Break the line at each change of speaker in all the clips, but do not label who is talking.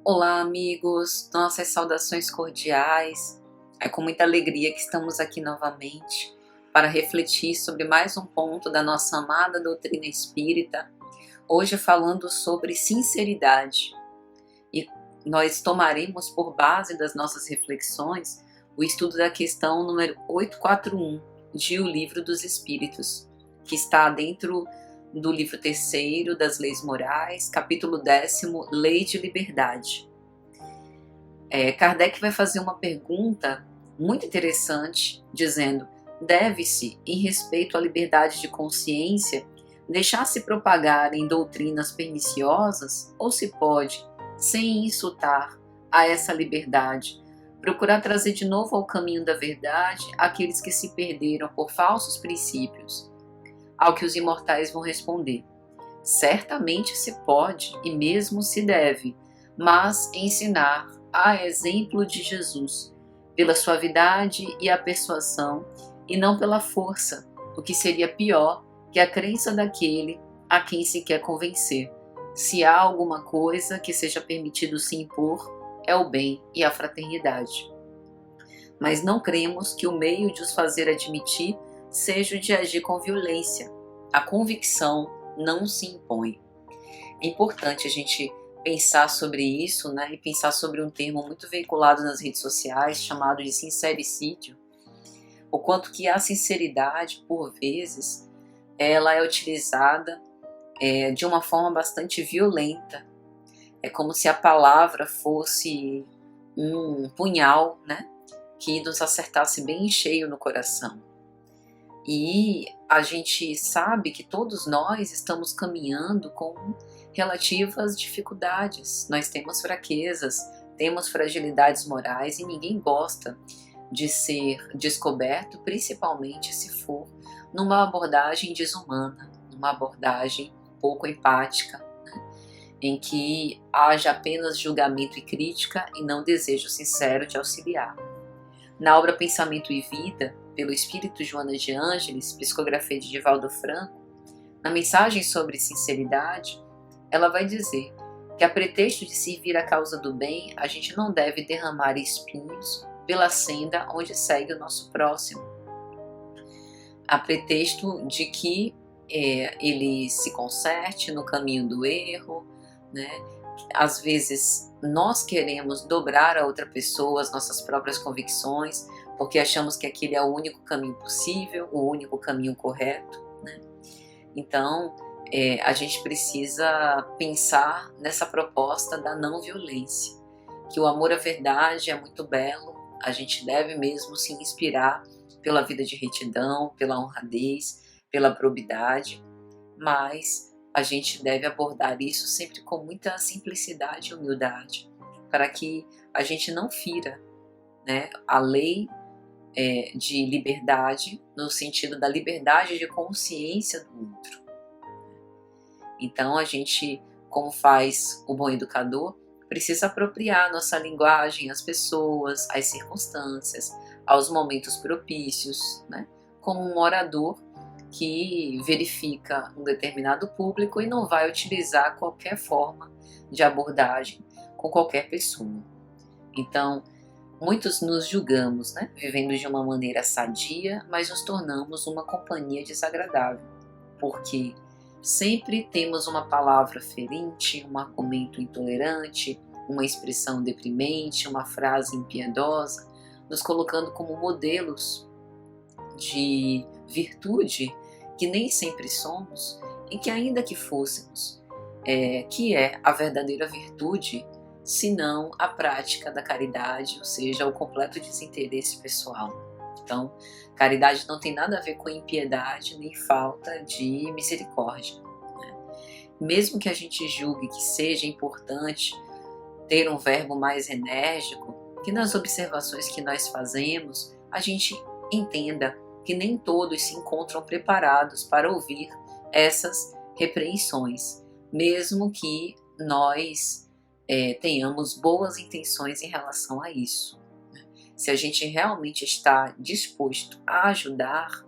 Olá, amigos, nossas saudações cordiais. É com muita alegria que estamos aqui novamente para refletir sobre mais um ponto da nossa amada doutrina espírita, hoje falando sobre sinceridade. E nós tomaremos por base das nossas reflexões o estudo da questão número 841 de O Livro dos Espíritos, que está dentro do livro terceiro das Leis Morais, capítulo 10º, Lei de Liberdade. Kardec vai fazer uma pergunta muito interessante, dizendo: deve-se, em respeito à liberdade de consciência, deixar-se propagar em doutrinas perniciosas, ou se pode, sem insultar a essa liberdade, procurar trazer de novo ao caminho da verdade aqueles que se perderam por falsos princípios? Ao que os imortais vão responder: certamente se pode e mesmo se deve, mas ensinar a exemplo de Jesus, pela suavidade e a persuasão, e não pela força, o que seria pior que a crença daquele a quem se quer convencer. Se há alguma coisa que seja permitido se impor, é o bem e a fraternidade. Mas não cremos que o meio de os fazer admitir seja o de agir com violência. A convicção não se impõe. É importante a gente pensar sobre isso, né? E pensar sobre um termo muito veiculado nas redes sociais, chamado de sincericídio. O quanto que a sinceridade, por vezes, ela é utilizada de uma forma bastante violenta. É como se a palavra fosse um punhal, né? Que nos acertasse bem em cheio no coração. E a gente sabe que todos nós estamos caminhando com relativas dificuldades. Nós temos fraquezas, temos fragilidades morais e ninguém gosta de ser descoberto, principalmente se for numa abordagem desumana, numa abordagem pouco empática, né? Em que haja apenas julgamento e crítica e não desejo sincero de auxiliar. Na obra Pensamento e Vida, pelo espírito Joana de Ângeles, psicografia de Divaldo Franco, na mensagem sobre sinceridade, ela vai dizer que, a pretexto de servir a causa do bem, a gente não deve derramar espinhos pela senda onde segue o nosso próximo, a pretexto de que ele se conserte no caminho do erro, né? Às vezes nós queremos dobrar a outra pessoa as nossas próprias convicções, porque achamos que aquele é o único caminho possível, o único caminho correto, né? Então, a gente precisa pensar nessa proposta da não violência, que o amor à verdade é muito belo, a gente deve mesmo se inspirar pela vida de retidão, pela honradez, pela probidade, mas a gente deve abordar isso sempre com muita simplicidade e humildade, para que a gente não fira, né, a lei de liberdade, no sentido da liberdade de consciência do outro. Então a gente, como faz o bom educador, precisa apropriar nossa linguagem às pessoas, às circunstâncias, aos momentos propícios, né? Como um orador que verifica um determinado público e não vai utilizar qualquer forma de abordagem com qualquer pessoa. Então, muitos nos julgamos, né? Vivendo de uma maneira sadia, mas nos tornamos uma companhia desagradável, porque sempre temos uma palavra ferinte, um argumento intolerante, uma expressão deprimente, uma frase impiedosa, nos colocando como modelos de virtude que nem sempre somos e que, ainda que fôssemos, que é a verdadeira virtude, senão a prática da caridade, ou seja, o completo desinteresse pessoal. Então, caridade não tem nada a ver com impiedade nem falta de misericórdia, né? Mesmo que a gente julgue que seja importante ter um verbo mais enérgico, que nas observações que nós fazemos, a gente entenda que nem todos se encontram preparados para ouvir essas repreensões, mesmo que nós tenhamos boas intenções em relação a isso. Se a gente realmente está disposto a ajudar,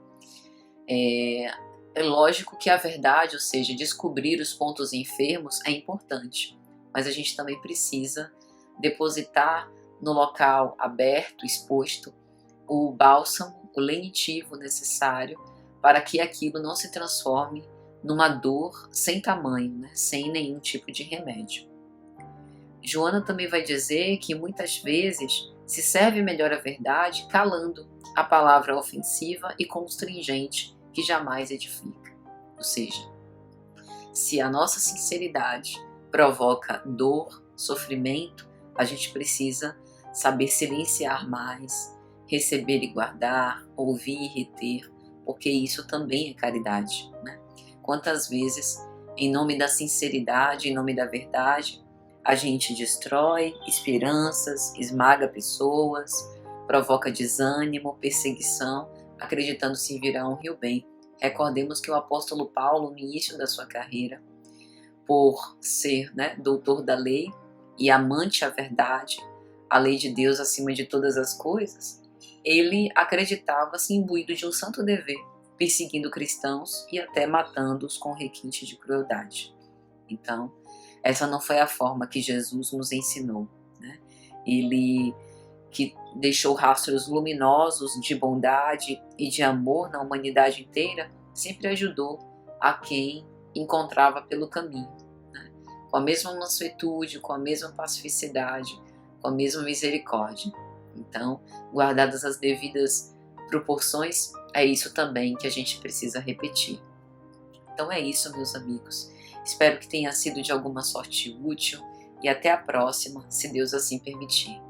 é lógico que a verdade, ou seja, descobrir os pontos enfermos, é importante, mas a gente também precisa depositar no local aberto, exposto, o bálsamo, o lenitivo necessário para que aquilo não se transforme numa dor sem tamanho, né? Sem nenhum tipo de remédio. Joana também vai dizer que muitas vezes se serve melhor a verdade calando a palavra ofensiva e constringente que jamais edifica. Ou seja, se a nossa sinceridade provoca dor, sofrimento, a gente precisa saber silenciar mais, receber e guardar, ouvir e reter, porque isso também é caridade, né? Quantas vezes, em nome da sinceridade, em nome da verdade, a gente destrói esperanças, esmaga pessoas, provoca desânimo, perseguição, acreditando se virá um rio bem. Recordemos que o apóstolo Paulo, no início da sua carreira, por ser, né, doutor da lei e amante à verdade, a lei de Deus acima de todas as coisas, ele acreditava-se imbuído de um santo dever, perseguindo cristãos e até matando-os com requinte de crueldade. Então, essa não foi a forma que Jesus nos ensinou, né? Ele, que deixou rastros luminosos de bondade e de amor na humanidade inteira, sempre ajudou a quem encontrava pelo caminho, né? Com a mesma mansuetude, com a mesma pacificidade, com a mesma misericórdia. Então, guardadas as devidas proporções, é isso também que a gente precisa repetir. Então é isso, meus amigos. Espero que tenha sido de alguma sorte útil e até a próxima, se Deus assim permitir.